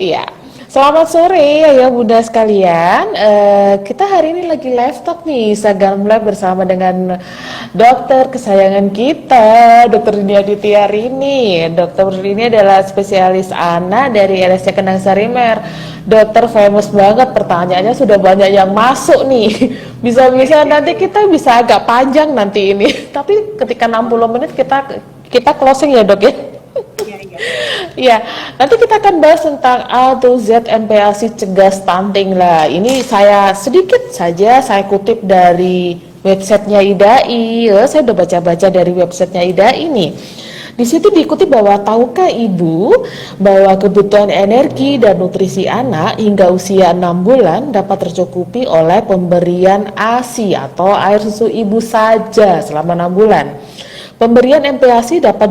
Iya. Selamat sore ya Bunda sekalian. Kita hari ini lagi live talk nih Instagram Live bersama dengan dokter kesayangan kita, Dokter Dini Aditya Rini. Dokter ini adalah spesialis anak dari RSC Kendang Sarimer. Dokter famous banget, pertanyaannya sudah banyak yang masuk nih. Bisa-bisa nanti kita bisa agak panjang nanti ini. Tapi ketika 60 menit kita closing ya Dok ya. Iya, iya. Iya, nanti kita akan bahas tentang A to Z MPASI cegah stunting lah. Ini saya sedikit saja saya kutip dari websitenya IDAI. Saya udah baca-baca dari websitenya IDAI nih. Di situ dikutip bahwa tahukah ibu bahwa kebutuhan energi dan nutrisi anak hingga usia 6 bulan dapat tercukupi oleh pemberian ASI atau air susu ibu saja selama 6 bulan. Pemberian MPASI dapat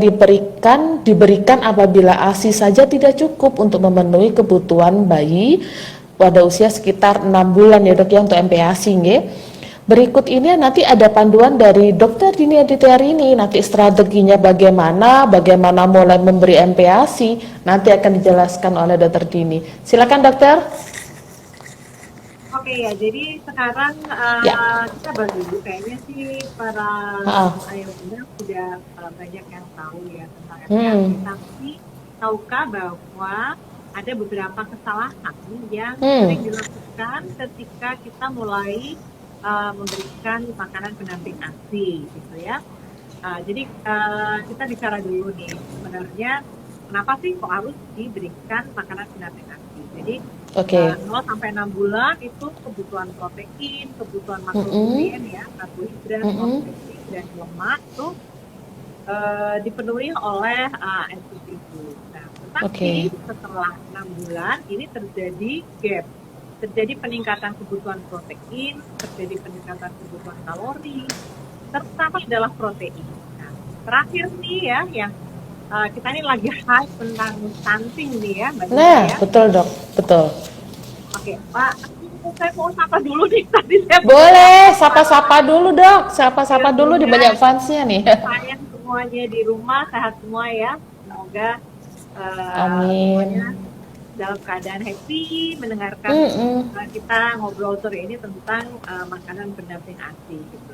diberikan apabila ASI saja tidak cukup untuk memenuhi kebutuhan bayi pada usia sekitar 6 bulan ya Dok ya untuk MPASI nggih. Berikut ini nanti ada panduan dari Dokter Dini Aditya Rini, nanti strateginya bagaimana mulai memberi MPASI nanti akan dijelaskan oleh Dokter Dini. Silakan Dokter. Oke ya, jadi sekarang Ya. kita baru kayaknya sih para ayah bunda sudah banyak yang tahu ya tentang MPASI. Tapi tahukah bahwa ada beberapa kesalahan yang sering dilakukan ketika kita mulai memberikan makanan pendamping ASI gitu ya. Jadi kita bicara dulu nih sebenarnya kenapa sih kok harus diberikan makanan pendamping ASI. Jadi 0 sampai 6 bulan itu kebutuhan protein, kebutuhan makronutrien ya, karbohidrat, protein dan lemak tuh dipenuhi oleh NPASI itu. Nah, tetapi setelah 6 bulan ini terjadi gap, terjadi peningkatan kebutuhan protein, terjadi peningkatan kebutuhan kalori, terutama adalah protein. Nah, terakhir nih ya, yang kita ini lagi hype tentang stunting nih ya, Mbak Dina ya. Betul Dok, betul. Oke, Pak, saya mau sapa dulu nih tadi saya. Boleh, sapa-sapa dulu Dok, sapa-sapa dulu di banyak fansnya nih. Sayang semuanya di rumah sehat semua ya, semoga semuanya dalam keadaan happy mendengarkan kita ngobrol sore ini tentang makanan pendamping ASI gitu.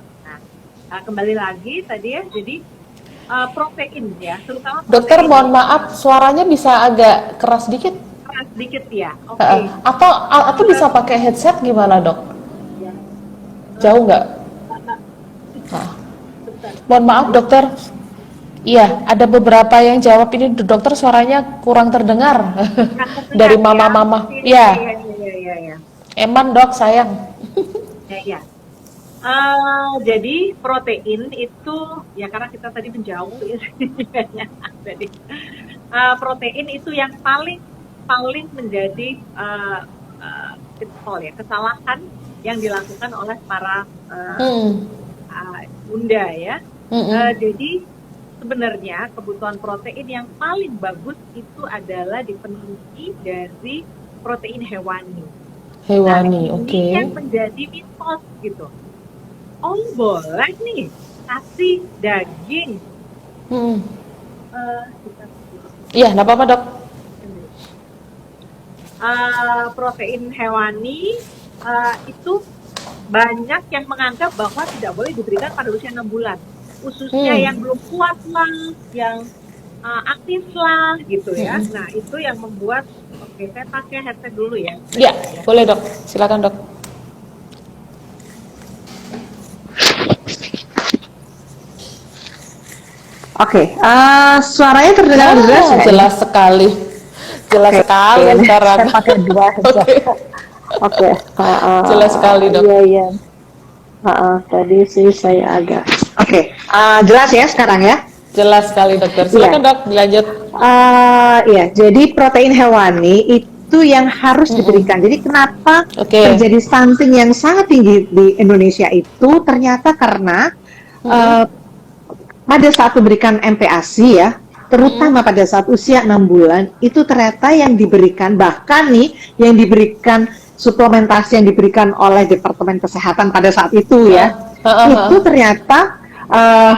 Nah, kembali lagi tadi ya, jadi protein ya, terutama protein. Dokter mohon maaf, suaranya bisa agak keras dikit. Keras dikit ya, oke. Atau bisa pakai headset gimana Dok? Ya. Jauh nggak? Mohon maaf Dokter. Iya, ada beberapa yang jawab ini Dokter suaranya kurang terdengar dari mama-mama. Iya. Ya. Eman Dok, sayang. Ya. Jadi protein itu ya karena kita tadi menjauh ya, jadi protein itu yang paling menjadi kesalahan yang dilakukan oleh para bunda ya. Jadi sebenarnya kebutuhan protein yang paling bagus itu adalah dipenuhi dari protein hewani. Hewani, nah, ini yang menjadi mitos gitu. Oh boleh nih kasih daging. Iya, nggak apa-apa Dok. Protein hewani itu banyak yang menganggap bahwa tidak boleh diberikan pada usia 6 bulan. Khususnya yang belum kuat lah, yang aktif lah gitu ya. Nah itu yang membuat, oke saya pakai headset dulu ya. Iya, boleh Dok, silakan Dok. Oke, suaranya terdengar jelas? Jelas sekali. Jelas sekali sekarang. Saya pakai dua aja. Oke. Jelas sekali Dok. Iya. Tadi sih saya agak. Oke. Jelas ya sekarang ya? Jelas sekali Dokter. Silakan Dok, dilanjut. Iya, jadi protein hewani itu yang harus diberikan. Jadi kenapa terjadi stunting yang sangat tinggi di Indonesia itu ternyata karena pada saat memberikan MPASI ya, terutama pada saat usia 6 bulan, itu ternyata yang diberikan, bahkan nih, yang diberikan suplementasi yang diberikan oleh Departemen Kesehatan pada saat itu ya, itu ternyata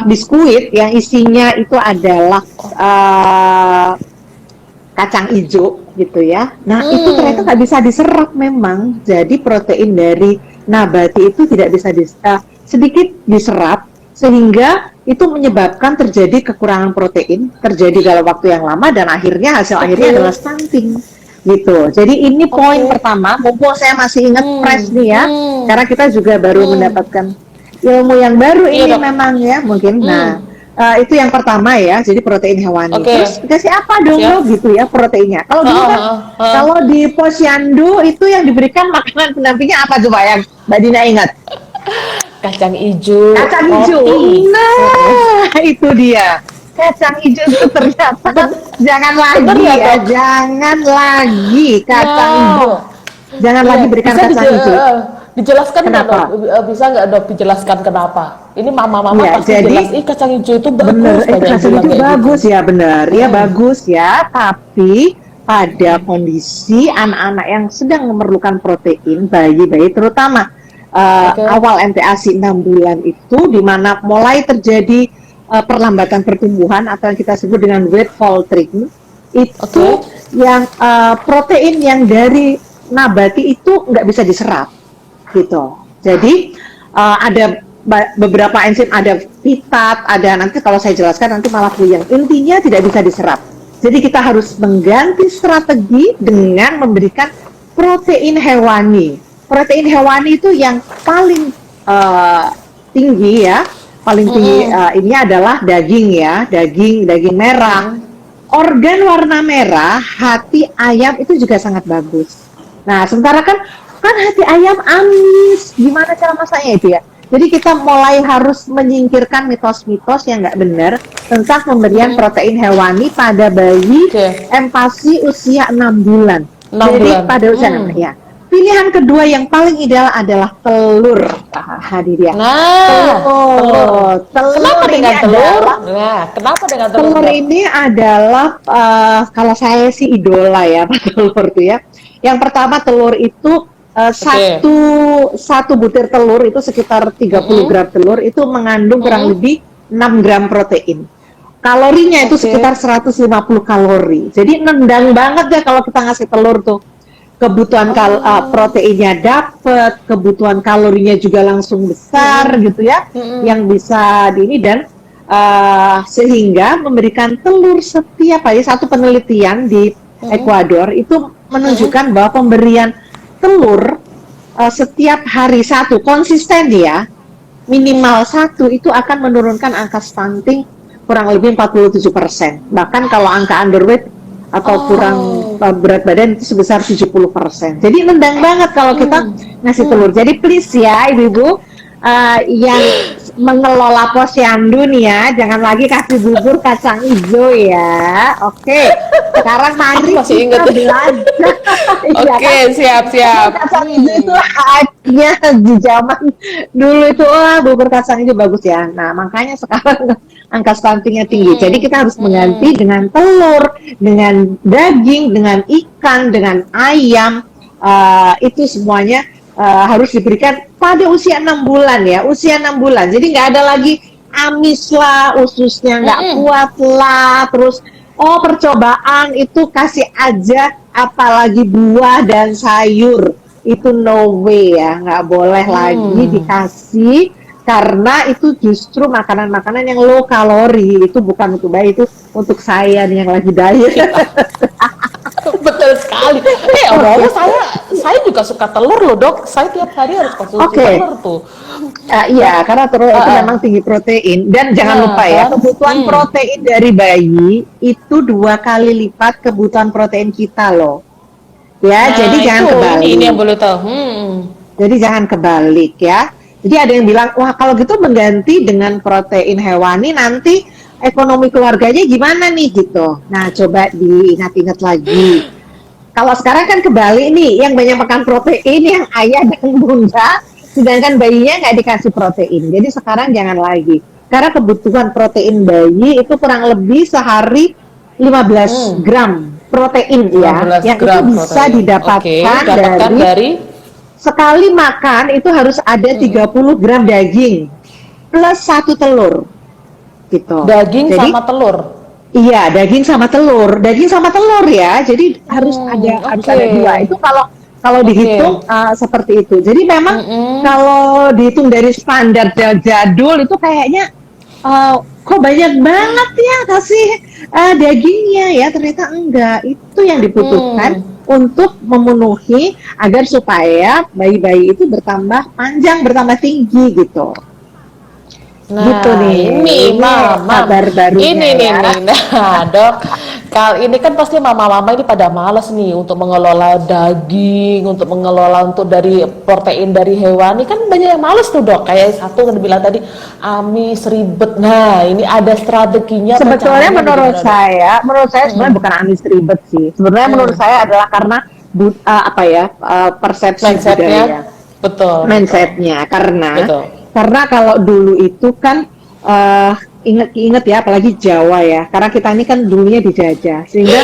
biskuit yang isinya itu adalah kacang hijau gitu ya. Nah, itu ternyata nggak bisa diserap memang. Jadi protein dari nabati itu tidak bisa sedikit diserap, sehingga itu menyebabkan terjadi kekurangan protein, terjadi dalam waktu yang lama, dan akhirnya hasil akhirnya adalah stunting. Gitu. Jadi ini poin pertama, mumpung saya masih ingat fresh nih ya, karena kita juga baru mendapatkan ilmu yang baru ini memang ya, mungkin. Nah, itu yang pertama ya, jadi protein hewani. Terus kasih apa dong lo gitu ya proteinnya. Kalau dulu kan, kalau di posyandu itu yang diberikan makanan pendampingnya apa coba yang Mbak Dina ingat? Kacang hijau. Kacang hijau. Nah, itu dia. Kacang hijau itu ternyata jangan lagi ya, jangan lagi kacang hijau. Jangan lagi berikan kacang hijau. Dijelaskan kenapa? Dok? Bisa nggak Dok dijelaskan kenapa? Ini mama-mama ya, pasti jadi, jelas, kacang hijau itu bagus. Bener, kacang hijau bagus gitu. Ya benar, ya bagus ya. Tapi pada kondisi anak-anak yang sedang memerlukan protein, bayi-bayi terutama awal MPASI 6 bulan itu, di mana mulai terjadi perlambatan pertumbuhan atau yang kita sebut dengan weight faltering, itu yang protein yang dari nabati itu nggak bisa diserap. Gitu. Jadi ada beberapa enzim, ada pitat, ada nanti kalau saya jelaskan nanti malah puyeng. Intinya tidak bisa diserap. Jadi kita harus mengganti strategi dengan memberikan protein hewani. Protein hewani itu yang paling tinggi ya, paling tinggi ini adalah daging ya, daging merah. Organ warna merah, hati ayam itu juga sangat bagus. Nah, sementara kan hati ayam amis, gimana cara masaknya itu ya? Jadi kita mulai harus menyingkirkan mitos-mitos yang nggak benar tentang pemberian protein hewani pada bayi MPASI usia 6 bulan. Jadi pada usia 6 ya. Pilihan kedua yang paling ideal adalah telur. Hadir ya. Telur. Kenapa dengan telur? Kenapa dengan telur? Telur ini adalah kalau saya sih idola ya telur tuh ya. Yang pertama, telur itu satu butir telur itu sekitar 30 gram telur itu mengandung kurang lebih 6 gram protein. Kalorinya itu sekitar 150 kalori. Jadi nendang banget ya kalau kita ngasih telur tuh. Kebutuhan proteinnya dapet, kebutuhan kalorinya juga langsung besar gitu ya. Yang bisa ini dan sehingga memberikan telur setiap hari. Satu penelitian di Ekuador itu menunjukkan bahwa pemberian telur setiap hari satu konsisten ya, minimal satu itu akan menurunkan angka stunting kurang lebih 47%. Bahkan kalau angka underweight atau kurang berat badan itu sebesar 70%. Jadi nendang banget kalau kita ngasih telur. Jadi please ya ibu-ibu yang mengelola posyandu nih ya, jangan lagi kasih bubur kacang hijau ya. Oke. Sekarang mari kita belajar. Oke, siap. Kacang hijau itu hanya di zaman dulu itu bubur kacang hijau bagus ya. Nah, makanya sekarang angka stuntingnya tinggi. Jadi kita harus mengganti dengan telur, dengan daging, dengan ikan, dengan ayam. Itu semuanya harus diberikan pada usia 6 bulan ya, usia 6 bulan. Jadi nggak ada lagi amis lah, ususnya nggak kuat lah, terus percobaan itu kasih aja apalagi buah dan sayur. Itu no way ya, nggak boleh lagi dikasih karena itu justru makanan-makanan yang low kalori. Itu bukan untuk bayi, itu untuk saya nih yang lagi diet. Betul sekali. Saya juga suka telur loh dok. Saya tiap hari harus konsumsi telur tuh. Iya, karena telur itu memang tinggi protein. Dan jangan lupa ya, kebutuhan protein dari bayi itu 2 kali lipat kebutuhan protein kita loh. Ya, jadi jangan kebalik. Ini yang boleh tahu. Jadi jangan kebalik ya. Jadi ada yang bilang, wah kalau gitu mengganti dengan protein hewani nanti ekonomi keluarganya gimana nih gitu. Nah coba diingat-ingat lagi. Kalau sekarang kan kebalik nih, yang banyak makan protein yang ayah dan bunda, sedangkan bayinya nggak dikasih protein. Jadi sekarang jangan lagi. Karena kebutuhan protein bayi itu kurang lebih sehari 15 gram protein ya, yang itu bisa didapatkan dari sekali makan itu harus ada 30 gram daging plus 1 telur. Gitu. Daging jadi, sama telur. Iya, daging sama telur. Daging sama telur ya. Jadi harus ada dua. Oke. Itu kalau kalau dihitung Oke. seperti itu. Jadi memang Mm-mm. kalau dihitung dari standar jadul itu kayaknya kok banyak banget ya kasih dagingnya ya. Ternyata enggak. Itu yang dibutuhkan Hmm. untuk memenuhi agar supaya bayi-bayi itu bertambah panjang, bertambah tinggi gitu. Gitu Nah, nih. ini Ini Mamam, kabar barunya ini nih ya. nih, nah dok, kali ini kan pasti mama-mama ini pada males nih untuk mengelola daging, untuk mengelola untuk dari protein dari hewani, kan banyak yang males tuh dok, kayak satu kan bilang tadi, amis ribet, nah ini ada strateginya atau Sebetulnya caranya menurut bagaimana dok? saya sebenarnya Mm-mm. bukan amis ribet sih. Sebenarnya menurut Hmm. saya adalah karena apa ya persepsi Mindsetnya, budaya, betul, betul, mindsetnya. betul. Karena kalau dulu itu kan inget ya, apalagi Jawa ya. Karena kita ini kan dulunya dijajah, sehingga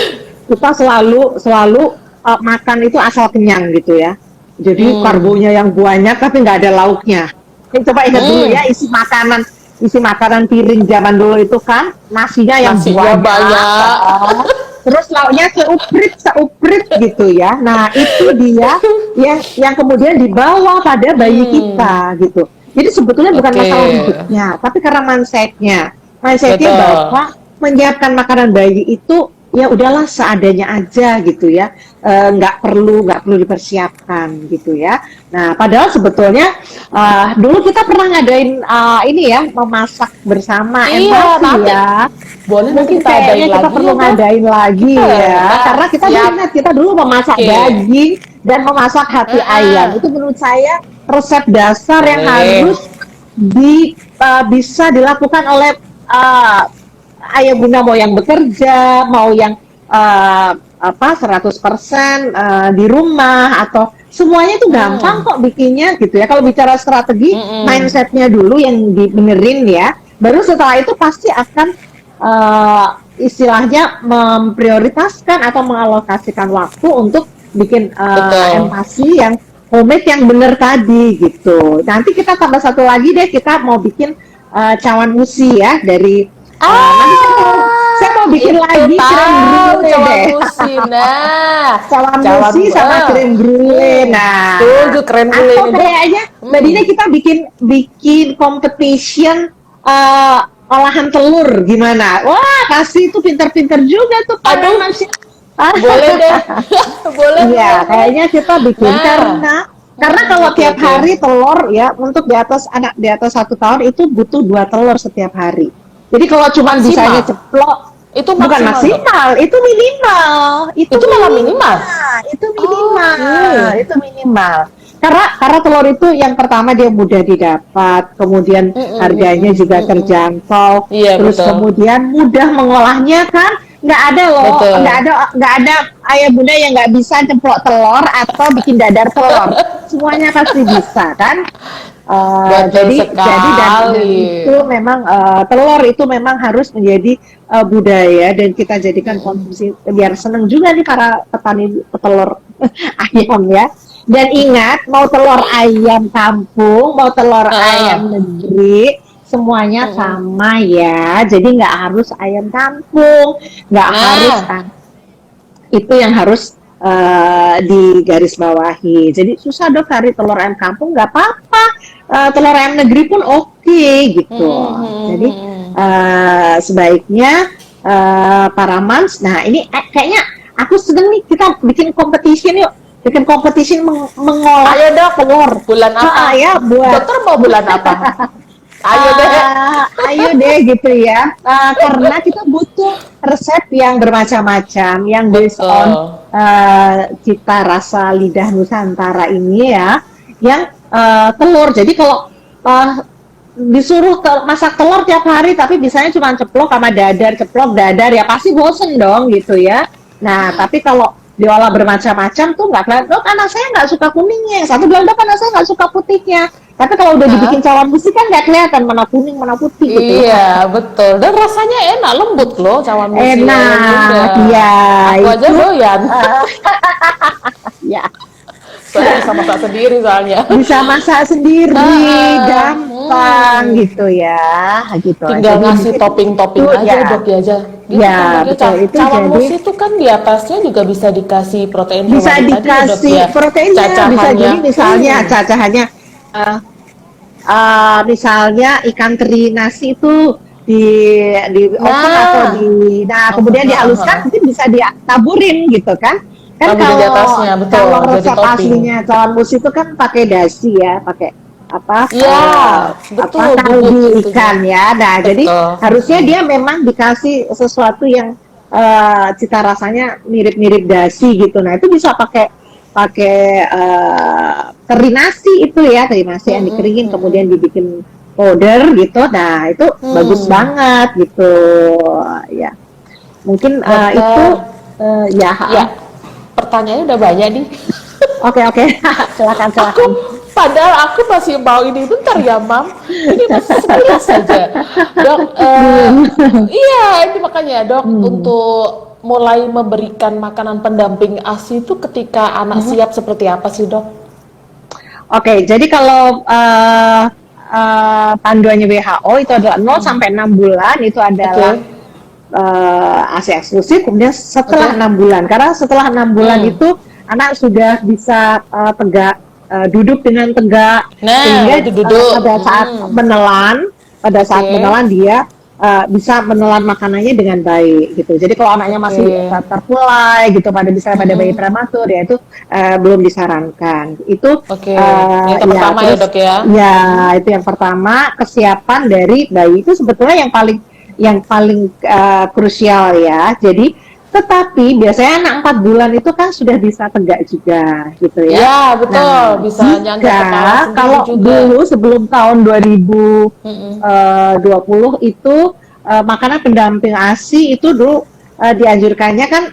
kita selalu selalu makan itu asal kenyang gitu ya. Jadi Hmm. karbonya yang banyak tapi nggak ada lauknya. Coba ingat dulu Hmm. ya isi makanan piring zaman dulu itu kan nasinya yang Nasinya banyak, banyak. terus lauknya seuprit gitu ya. Nah itu dia yang kemudian dibawa pada bayi Hmm. kita gitu. Jadi sebetulnya bukan Oke, masalah ribetnya, tapi karena mindsetnya betul. bahwa menyiapkan makanan bayi itu ya udahlah seadanya aja gitu ya. Nggak perlu dipersiapkan gitu ya. Nah padahal sebetulnya dulu kita pernah ngadain ini ya, memasak bersama Iya, empati nanti ya. boleh nanti Mungkin kita adain kayaknya kita lagi perlu ya, Dok. ngadain lagi ya, Nah, karena kita siap. ingat kita dulu memasak Oke. daging dan memasak hati ayam. Heeh. Itu menurut saya resep dasar yang Boleh. harus bisa dilakukan oleh ayah bunda, mau yang bekerja, mau yang 100% di rumah, atau semuanya itu gampang Hmm. kok bikinnya gitu ya. Kalau bicara strategi, Mm-mm. mindsetnya dulu yang dibenerin ya, baru setelah itu pasti akan istilahnya memprioritaskan atau mengalokasikan waktu untuk bikin Betul. empati yang homemade yang bener tadi gitu. Nanti kita tambah satu lagi deh, kita mau bikin cawan musi ya dari nanti saya mau bikin Itu lagi krem tahu brulee cawan deh. musi. Nah, Cawan cawan musi sama krem brulee. Nah, tuh keren dulu atau ini, Dok. kayaknya tadinya Hmm. kita bikin bikin competition olahan telur gimana? Wah, kasih itu pinter-pinter juga tuh para Aduh, masih. boleh deh. Boleh, Iya, boleh, boleh. kayaknya kita bikin Nah. karena kalau Oke, tiap oke. hari telur ya, untuk anak di atas 1 tahun itu butuh 2 telur setiap hari. Jadi kalau cuma bisanya Maksimal. ceplok, Itu bukan maksimal, Dok. maksimal, itu minimal, itu Itu malah minimal. minimal, itu minimal, Oke. itu minimal. Karena telur itu yang pertama dia mudah didapat, kemudian harganya juga terjangkau, Iya, terus betul. kemudian mudah mengolahnya kan. Nggak ada loh, Betul. nggak ada ayah bunda yang nggak bisa ceplok telur atau bikin dadar telur. Semuanya pasti bisa kan. Betul Dan sekali. itu memang telur itu memang harus menjadi budaya, dan kita jadikan konsumsi biar seneng juga nih para petani petelur ayam ya. Dan ingat, mau telur ayam kampung, mau telur Heeh. ayam negeri, semuanya sama ya. Jadi nggak harus ayam kampung, nggak harus Nah, itu yang harus digarisbawahi. Jadi susah dong cari telur ayam kampung, nggak apa-apa. Telur ayam negeri pun oke gitu. Jadi sebaiknya para moms, nah ini kayaknya aku sedang nih, kita bikin competition yuk. Bikin competition mengolah ayo dok. telur. Bulan apa? Ya buat Dokter mau bulan apa? Ayo deh. ayo deh gitu ya. Karena kita butuh resep yang bermacam-macam, yang based on Betul. cita rasa lidah Nusantara ini ya, yang telur. Jadi kalau disuruh masak telur tiap hari, tapi bisanya cuma ceplok sama dadar, ceplok dadar, ya pasti bosen dong gitu ya. Nah, tapi kalau diolah bermacam-macam tuh nggak kelihatan. Dok, anak saya nggak suka kuningnya. Yang satu bilang, dok, anak saya nggak suka putihnya. Tapi kalau udah dibikin Hah? cawan musi kan nggak kelihatan mana kuning mana putih gitu ya. Iya, betul. Dan rasanya enak, lembut loh cawan musi ayam bunda. Enak, ya Aku aja itu doyan. ya Soalnya bisa masak sendiri soalnya. bisa masak sendiri, Ah, gampang. matang gitu ya, gitu. Tinggal Jadi ngasih mungkin topping-topping itu aja ya, dok ya aja. Gitu ya kan dok ya. betul itu Cawamus jadi itu kan di atasnya juga bisa dikasih protein bisa hewani tadi ya dok dikasih ya. proteinnya, bisa Cacahannya. jadi misalnya cacahannya eh, misalnya ikan teri nasi itu di oven atau Nah, nah kemudian dihaluskan mungkin bisa ditaburin gitu kan. Kan taburin di kalau atasnya betul kalau jadi resep topping. aslinya cawan mus itu kan pakai dasi ya, pakai Iya, apa betul bubuk kaldu itunya. ikan ya. Nah, jadi Betul. harusnya dia memang dikasih sesuatu yang cita rasanya mirip-mirip dasi gitu. Nah, itu bisa pakai pakai teri nasi itu ya, teri nasi yang dikeringin kemudian dibikin powder gitu. Nah, itu bagus banget gitu. Ya, mungkin itu Dokter, ya. ya pertanyaannya udah banyak nih. Oke, oke. Silakan, Aku silakan. padahal aku masih mau ini bentar ya mam. Ini masih sekilas saja, dok. Belum. Iya ini makanya dok Hmm. untuk mulai memberikan makanan pendamping ASI itu ketika anak siap seperti apa sih dok? Oke, jadi kalau panduannya WHO itu adalah 0 sampai 6 bulan itu Oke, adalah ASI eksklusif, kemudian oke. setelah 6 bulan, karena setelah 6 bulan itu anak sudah bisa tegak, duduk dengan tegak, Nah sehingga itu duduk. pada saat menelan, Oke, dia bisa menelan makanannya dengan baik gitu. Jadi kalau anaknya masih oke. terpulai gitu pada bayi prematur ya itu belum disarankan. Itu Oke, itu ya pertama ya terus dok ya. ya itu yang pertama, kesiapan dari bayi itu sebetulnya yang paling krusial ya. Jadi tetapi biasanya anak 4 bulan itu kan sudah bisa tegak juga gitu ya. Ya betul, Nah, bisa nyangga kepala jika sendiri kalau juga. dulu sebelum tahun 2020 Mm-mm. itu makanan pendamping ASI itu dulu dianjurkannya kan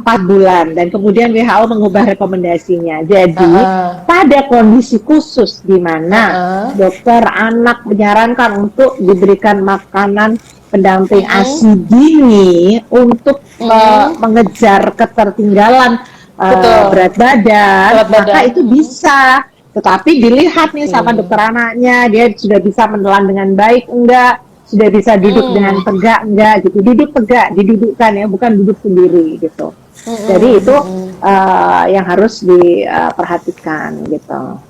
4 bulan dan kemudian WHO mengubah rekomendasinya. Jadi Uh-uh. pada kondisi khusus di mana Uh-uh. dokter anak menyarankan untuk diberikan makanan pendamping Mm-mm. ASI dini untuk Mm-mm. mengejar ketertinggalan Betul, berat badan, berat maka badan. itu bisa. Tetapi dilihat nih sama Oke. dokter anaknya, dia sudah bisa menelan dengan baik enggak, sudah bisa duduk dengan Mm. tegak enggak gitu. Duduk tegak, didudukkan ya, bukan duduk sendiri gitu. Jadi Mm-mm. itu Mm-mm. yang harus diperhatikan gitu.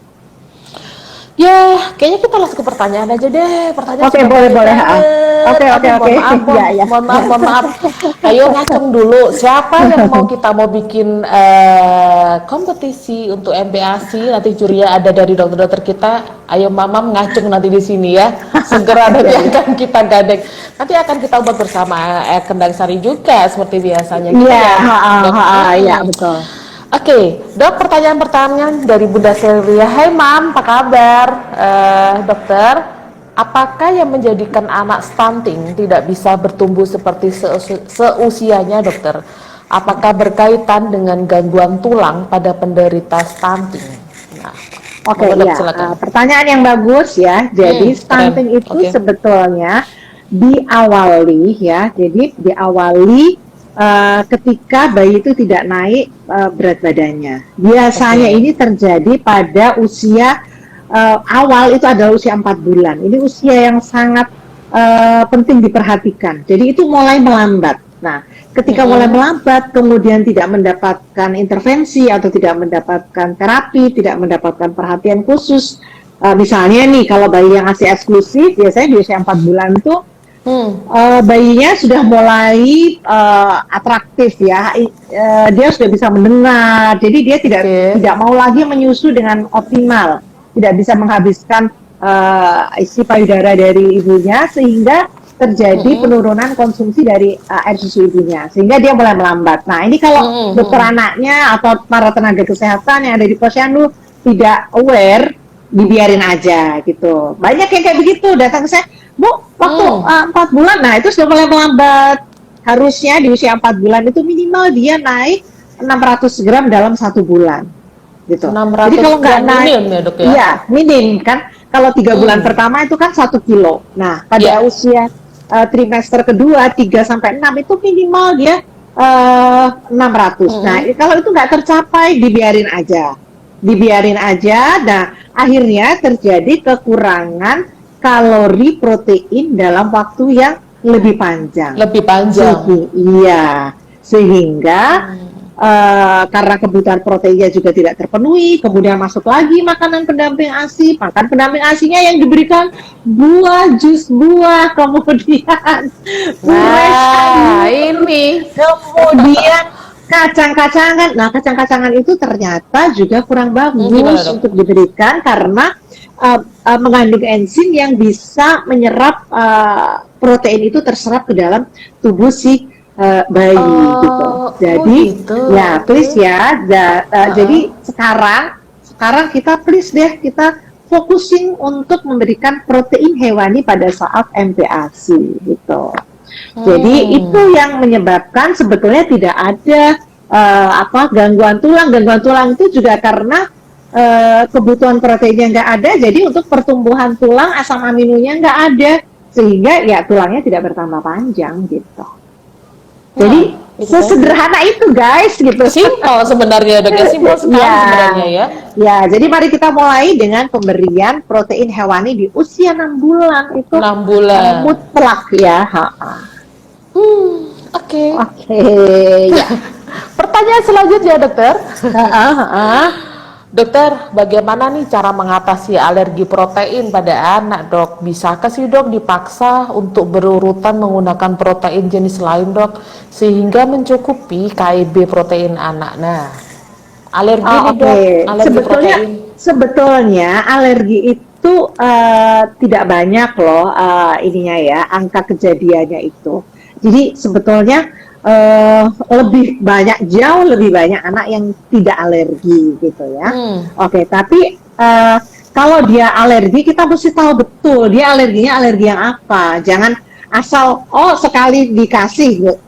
Ya, kayaknya kita langsung ke pertanyaan aja deh. Pertanyaan Oke, sudah boleh banyak boleh. banget. Oke, oke, Aduh, oke. mohon maaf, Ya, ya. mohon maaf. Ayo ngaceng dulu. Siapa yang mau kita mau bikin kompetisi untuk MPASI? Nanti jurinya ada dari dokter-dokter kita. Ayo mamam ngaceng nanti di sini ya. Segera nanti akan kita gandeng. Nanti akan kita buat bersama Kendang Sari juga seperti biasanya gitu Iya, ya, dok. ya betul. Oke, dok, pertanyaan pertama dari Bunda Sylvia. Hai mam, apa kabar? Dokter, apakah yang menjadikan anak stunting tidak bisa bertumbuh seperti seusianya dokter? Apakah berkaitan dengan gangguan tulang pada penderita stunting? Nah, Oke, monggo dok, iya. silakan. Pertanyaan yang bagus ya. Jadi Keren. stunting itu Oke. sebetulnya diawali ketika bayi itu tidak naik berat badannya. Biasanya Oke. ini terjadi pada usia awal itu adalah usia 4 bulan. Ini usia yang sangat penting diperhatikan. Jadi itu mulai melambat. Nah, ketika mulai melambat, kemudian tidak mendapatkan intervensi atau tidak mendapatkan terapi, tidak mendapatkan perhatian khusus. Misalnya nih, kalau bayi yang ASI eksklusif, biasanya di usia 4 bulan itu bayinya sudah mulai atraktif ya, dia sudah bisa mendengar, jadi dia tidak mau lagi menyusu dengan optimal, tidak bisa menghabiskan isi payudara dari ibunya, sehingga terjadi penurunan konsumsi dari air susu ibunya, sehingga dia mulai melambat. Nah ini kalau dokter anaknya atau para tenaga kesehatan yang ada di posyandu tidak aware, dibiarin aja gitu. Banyak yang kayak begitu datang ke saya, Bu, waktu 4 bulan, nah itu sudah mulai melambat. Harusnya di usia 4 bulan itu minimal dia naik 600 gram dalam 1 bulan. Gitu. 600 Jadi kalau nggak gram naik, minim ya dok ya? iya minim kan. Kalau 3 bulan pertama itu kan 1 kilo. Nah pada usia trimester kedua 3 sampai 6 itu minimal dia 600. Nah kalau itu nggak tercapai, dibiarin aja. Nah akhirnya terjadi kekurangan kalori protein dalam waktu yang lebih panjang. Lebih panjang. Iya, sehingga karena kebutuhan proteinnya juga tidak terpenuhi, kemudian masuk lagi makanan pendamping ASI, makan pendamping ASINya yang diberikan buah, jus buah, kemudian ini kemudian kacang-kacangan. Nah, kacang-kacangan itu ternyata juga kurang bagus untuk diberikan karena mengandung enzim yang bisa menyerap protein itu terserap ke dalam tubuh si bayi gitu. Jadi ya please ya, jadi sekarang kita please deh kita fokusin untuk memberikan protein hewani pada saat MPASI gitu. Jadi itu yang menyebabkan sebetulnya tidak ada gangguan tulang. Gangguan tulang itu juga karena kebutuhan proteinnya nggak ada, jadi untuk pertumbuhan tulang asam aminonya nggak ada, sehingga ya tulangnya tidak bertambah panjang gitu. Jadi sesederhana itu guys gitu. Simpel sebenarnya dok ya, simpel sekali sebenarnya ya. Ya, jadi mari kita mulai dengan pemberian protein hewani di usia 6 bulan itu 6 bulan mutlak ya. Oke. Ya. Pertanyaan selanjutnya dokter. Dokter, bagaimana nih cara mengatasi alergi protein pada anak dok? Bisakah sih dok dipaksa untuk berurutan menggunakan protein jenis lain dok, sehingga mencukupi KIB protein anak? Nah, alergi nih dok, alergi protein. Sebetulnya alergi itu tidak banyak loh ininya ya, angka kejadiannya itu. Jadi sebetulnya jauh lebih banyak anak yang tidak alergi gitu ya. Tapi kalau dia alergi kita mesti tahu betul dia alerginya alergi yang apa. Jangan asal sekali dikasih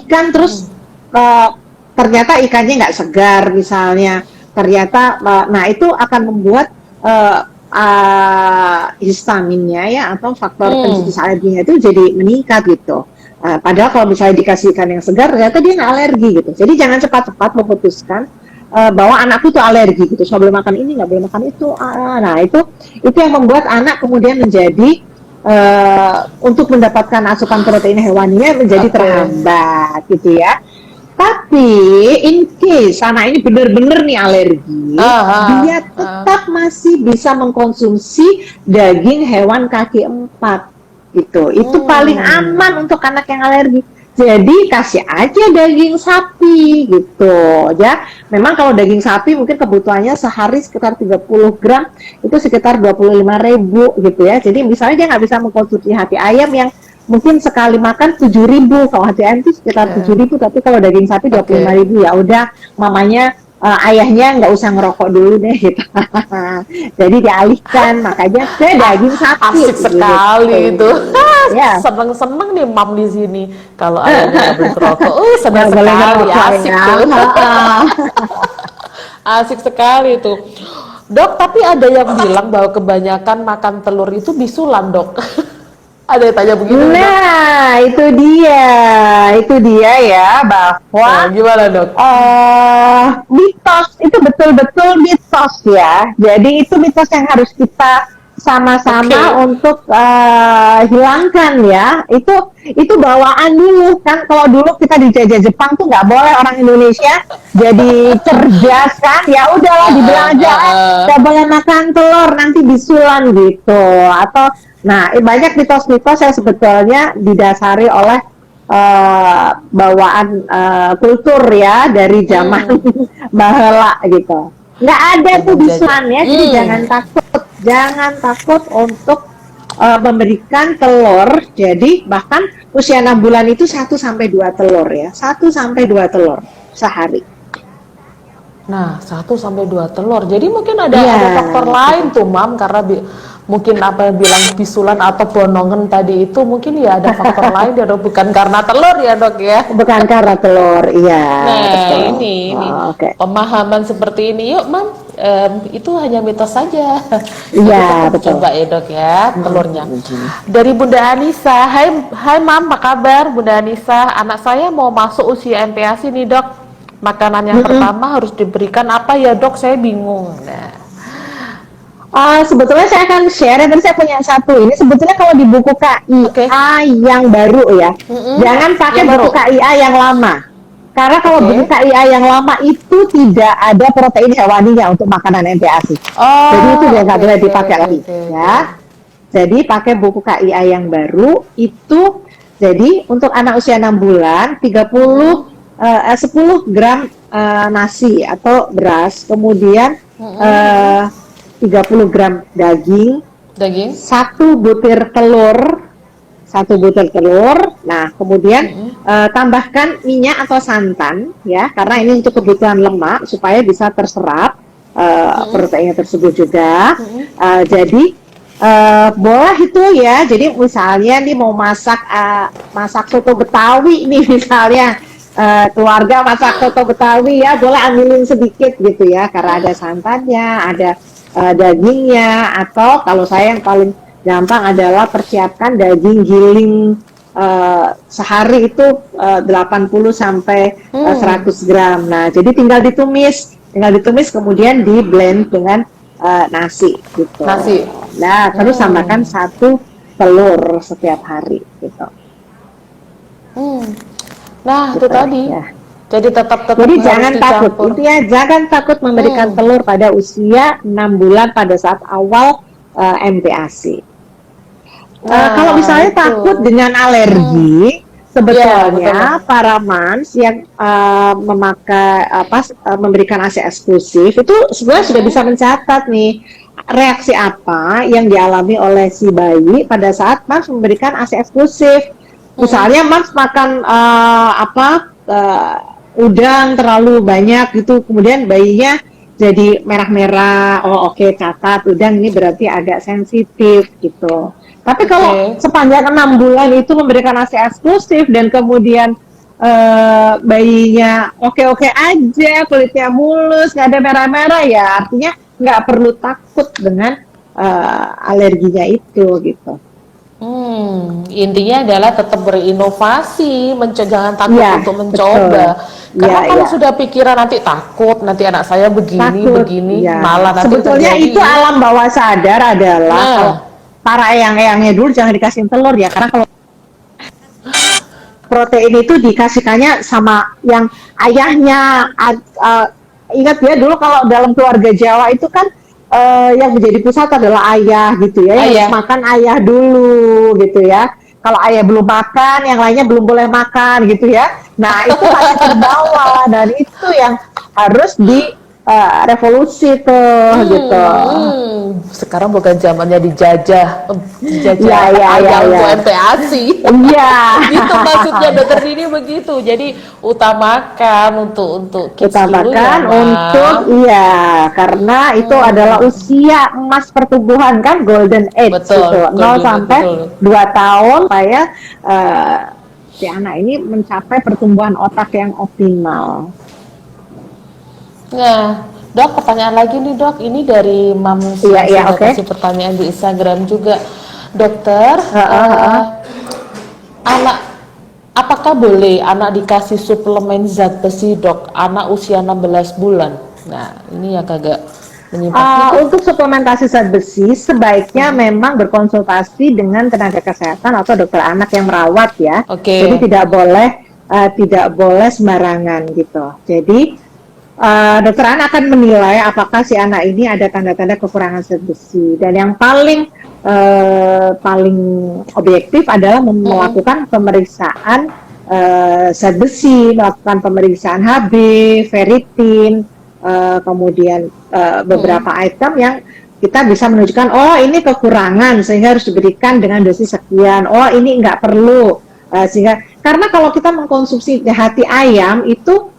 ikan terus ternyata ikannya nggak segar misalnya. Ternyata nah itu akan membuat histaminnya ya atau faktor pencetus alerginya itu jadi meningkat gitu. Padahal kalau misalnya dikasih ikan yang segar, ternyata dia nggak alergi gitu. Jadi jangan cepat-cepat memutuskan bahwa anakku tuh alergi gitu. Nggak boleh makan ini, nggak boleh makan itu. Nah itu yang membuat anak kemudian menjadi untuk mendapatkan asupan protein hewaninya menjadi terhambat gitu ya. Tapi in case anak ini benar-benar nih alergi, dia tetap masih bisa mengkonsumsi daging hewan kaki 4. Gitu. Itu paling aman untuk anak yang alergi. Jadi kasih aja daging sapi gitu ya. Memang kalau daging sapi mungkin kebutuhannya sehari sekitar 30 gram, itu sekitar 25.000 gitu ya. Jadi misalnya dia nggak bisa mengkonsumsi hati ayam yang mungkin sekali makan 7.000, kalau hati ayam itu sekitar 7.000, tapi kalau daging sapi 25.000 ya udah mamanya ayahnya nggak usah ngerokok dulu deh gitu. Jadi dialihkan makanya ke daging sapi. Asik sekali gitu. Itu. Seneng-seneng nih mam di sini kalau ayahnya nggak boleh ngerokok. Seneng sekali, asik tuh. Asik sekali tuh. Dok, tapi ada yang bilang bahwa kebanyakan makan telur itu bisulan dok. Ada yang tanya begitu. Nah, dok? itu dia ya bahwa gimana dok? Mitos itu betul-betul mitos ya. Jadi itu mitos yang harus kita sama-sama untuk hilangkan ya. Itu bawaan dulu kan. Kalau dulu kita dijajah Jepang tuh nggak boleh orang Indonesia jadi cerdas kan. Ya udahlah dibilang aja nggak boleh makan telur nanti bisulan gitu. Atau banyak mitos-mitos yang sebetulnya didasari oleh bawaan kultur ya dari zaman baheula gitu. Nggak ada tuh bisulan ya, jadi jangan takut untuk memberikan telur. Jadi bahkan usia 6 bulan itu 1-2 telur ya, 1-2 telur sehari. Nah, 1-2 telur. Jadi mungkin ada faktor lain tuh, Mam, karena mungkin apa yang bilang bisulan atau bonongan tadi itu mungkin ya ada faktor lain ya dok, bukan karena telur ya dok ya. Bukan karena telur, iya. Nah betul. ini pemahaman seperti ini, yuk Mam, itu hanya mitos saja. Iya betul. Coba ya dok ya telurnya. Dari Bunda Anissa, hai Mam, apa kabar Bunda Anissa? Anak saya mau masuk usia MPASI nih dok. Makanan yang pertama harus diberikan apa ya dok? Saya bingung. Nah. Sebetulnya saya akan share, dan saya punya satu ini. Sebetulnya kalau di buku KIA yang baru ya, jangan pakai Yang buku baru. KIA yang lama. Karena kalau buku KIA yang lama itu tidak ada protein hewaninya untuk makanan MPASI. Jadi itu dia nggak boleh dipakai lagi, ya. Jadi pakai buku KIA yang baru itu. Jadi untuk anak usia 6 bulan 10 gram nasi atau beras, kemudian 30 gram daging, satu butir telur. Nah, kemudian tambahkan minyak atau santan, ya, karena ini untuk kebutuhan lemak supaya bisa terserap proteinnya tersebut juga. Jadi boleh itu ya. Jadi misalnya nih mau masak soto Betawi nih misalnya. Keluarga masak soto Betawi ya, boleh ambilin sedikit gitu ya, karena ada santannya, ada dagingnya. Atau kalau saya yang paling gampang adalah persiapkan daging giling sehari itu 80 sampai 100 gram. Nah, jadi tinggal ditumis kemudian di blend dengan nasi gitu. Nah, terus tambahkan 1 telur setiap hari gitu. Nah, gitu, itu tadi. Ya. Jadi tetap Jadi harus jangan takut. dicampur. Intinya jangan takut memberikan telur pada usia 6 bulan pada saat awal MPASI. Kalau misalnya takut dengan alergi, sebetulnya para moms yang memakai memberikan ASI eksklusif itu sebenarnya sudah bisa mencatat nih reaksi apa yang dialami oleh si bayi pada saat moms memberikan ASI eksklusif. Misalnya moms makan udang terlalu banyak gitu, kemudian bayinya jadi merah-merah. Oke, catat udang ini berarti agak sensitif gitu. Tapi kalau sepanjang 6 bulan itu memberikan ASI eksklusif dan kemudian bayinya oke-oke aja, kulitnya mulus, nggak ada merah-merah, ya artinya nggak perlu takut dengan alerginya itu gitu. Intinya adalah tetap berinovasi, jangan takut untuk mencoba. Karena kalau sudah pikiran nanti takut, nanti anak saya begini, malah nanti sebetulnya terjadi. itu alam bawah sadar adalah kalau para eyang-eyangnya dulu jangan dikasih telur ya, karena kalau protein itu dikasihkannya sama yang ayahnya. Ingat ya, dulu kalau dalam keluarga Jawa itu kan yang menjadi pusat adalah ayah gitu ya, yang harus makan ayah dulu gitu ya. Kalau ayah belum makan, yang lainnya belum boleh makan gitu ya. Nah, itu masih terbawa, dan itu yang harus revolusi tuh gitu. Sekarang bukan zamannya dijajah ayam untuk MPASI. Iya. Itu maksudnya Dokter Dini begitu. Jadi utamakan untuk kids utamakan dulu ya, untuk karena itu adalah usia emas pertumbuhan kan, golden age gitu. 0 sampai 2 tahun supaya si anak ini mencapai pertumbuhan otak yang optimal. Nah, Dok, pertanyaan lagi nih Dok, ini dari Mam kasih pertanyaan di Instagram juga. Dokter, apakah boleh anak dikasih suplemen zat besi Dok, anak usia 16 bulan? Nah, ini yang agak menyimpang. Untuk suplementasi zat besi, sebaiknya memang berkonsultasi dengan tenaga kesehatan atau dokter anak yang merawat ya. Jadi tidak boleh sembarangan gitu. Jadi dokter anak akan menilai apakah si anak ini ada tanda-tanda kekurangan zat besi, dan yang paling objektif adalah melakukan pemeriksaan zat besi, melakukan pemeriksaan HB, ferritin, kemudian beberapa item yang kita bisa menunjukkan ini kekurangan sehingga harus diberikan dengan dosis sekian. Ini nggak perlu, sehingga karena kalau kita mengkonsumsi hati ayam itu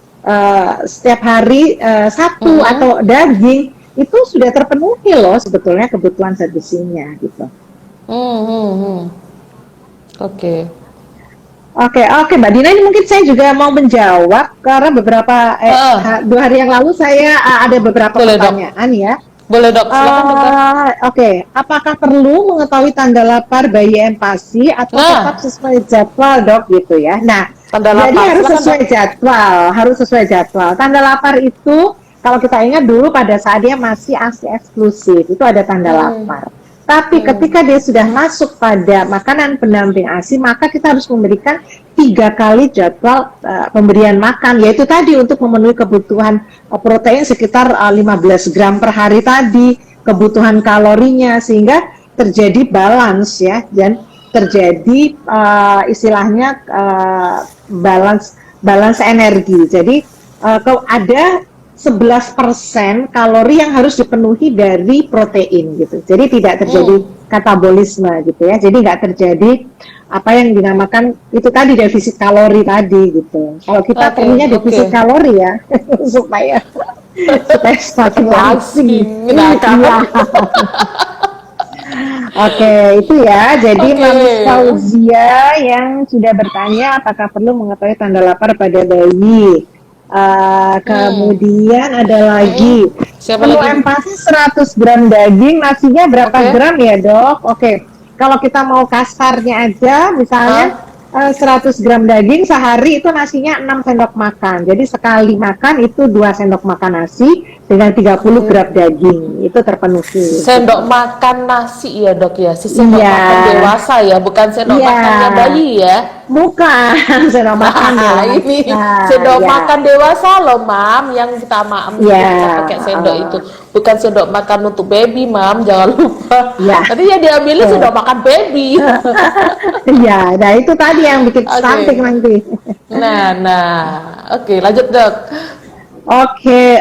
setiap hari 1 atau daging itu sudah terpenuhi loh sebetulnya kebutuhan zat besinya gitu. Oke, Mbak Dina, ini mungkin saya juga mau menjawab karena beberapa 2 hari yang lalu saya ada beberapa pertanyaan ya. Boleh Dok, silakan Dok. Apakah perlu mengetahui tanda lapar bayi MPASI atau tetap sesuai jadwal Dok gitu ya? Nah, jadi harus sesuai jadwal. Tanda lapar itu kalau kita ingat dulu pada saat dia masih ASI eksklusif, itu ada tanda lapar. Tapi ketika dia sudah masuk pada makanan pendamping ASI, maka kita harus memberikan 3 kali jadwal pemberian makan, yaitu tadi untuk memenuhi kebutuhan protein sekitar 15 gram per hari tadi, kebutuhan kalorinya, sehingga terjadi balance ya, dan terjadi istilahnya balance energi. Jadi ada 11% kalori yang harus dipenuhi dari protein gitu. Jadi tidak terjadi katabolisme gitu ya. Jadi nggak terjadi apa yang dinamakan itu tadi defisit kalori tadi gitu. Kalau kita perlunya defisit kalori ya supaya semakin langsing. Oke, itu ya. Jadi Mami Fauzia yang sudah bertanya apakah perlu mengetahui tanda lapar pada bayi. Kemudian ada lagi perlu empasi 100 gram daging, nasinya berapa gram ya dok? Oke, kalau kita mau kasarnya aja misalnya 100 gram daging sehari itu nasinya 6 sendok makan, jadi sekali makan itu 2 sendok makan nasi dengan 30 gram daging, itu terpenuhi. Sendok makan nasi ya dok ya, sendok makan dewasa ya, bukan sendok makannya bayi ya. Bukan sendok makan dewasa. Ini sendok makan dewasa loh mam, yang kita kita pakai sendok itu, bukan sendok makan untuk baby mam, jangan lupa. Nanti ya diambilin sendok makan baby. Iya, nah itu tadi yang bikin cantik nanti. Oke, lanjut dok. Oke,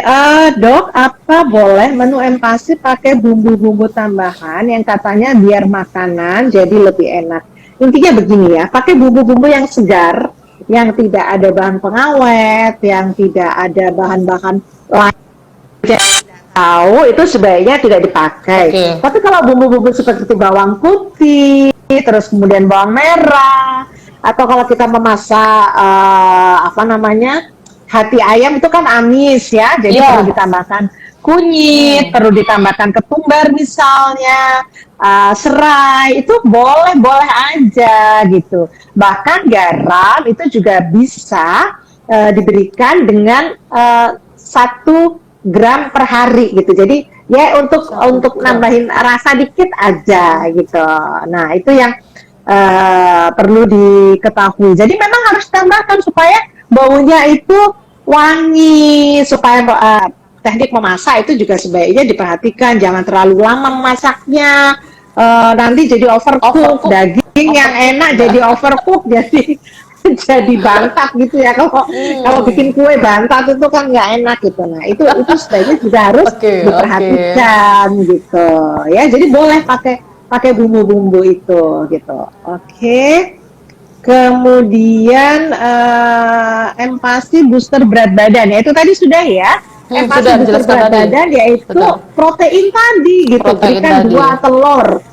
dok, apa boleh menu empasi pakai bumbu-bumbu tambahan yang katanya biar makanan jadi lebih enak? Intinya begini ya, pakai bumbu-bumbu yang segar, yang tidak ada bahan pengawet, yang tidak ada bahan-bahan lain tahu, itu sebaiknya tidak dipakai. Tapi kalau bumbu-bumbu seperti bawang putih, terus kemudian bawang merah, atau kalau kita memasak hati ayam itu kan amis ya, jadi perlu ditambahkan kunyit, perlu ditambahkan ketumbar misalnya, serai, itu boleh-boleh aja gitu. Bahkan garam itu juga bisa diberikan dengan 1 gram per hari gitu. Jadi ya untuk nambahin rasa dikit aja gitu. Nah itu yang perlu diketahui. Jadi memang harus tambahkan supaya baunya itu wangi, supaya teknik memasak itu juga sebaiknya diperhatikan, jangan terlalu lama memasaknya, nanti jadi overcook. Daging yang enak jadi overcook, jadi bantat gitu ya. Kalau bikin kue bantat itu kan nggak enak gitu. Nah itu sebaiknya juga harus diperhatikan gitu ya. Jadi boleh pakai bumbu-bumbu itu gitu. Oke. Kemudian empasi booster berat badan ya, itu tadi sudah ya. Empasi booster berat badan yaitu protein tadi gitu. Berikan 2 telur,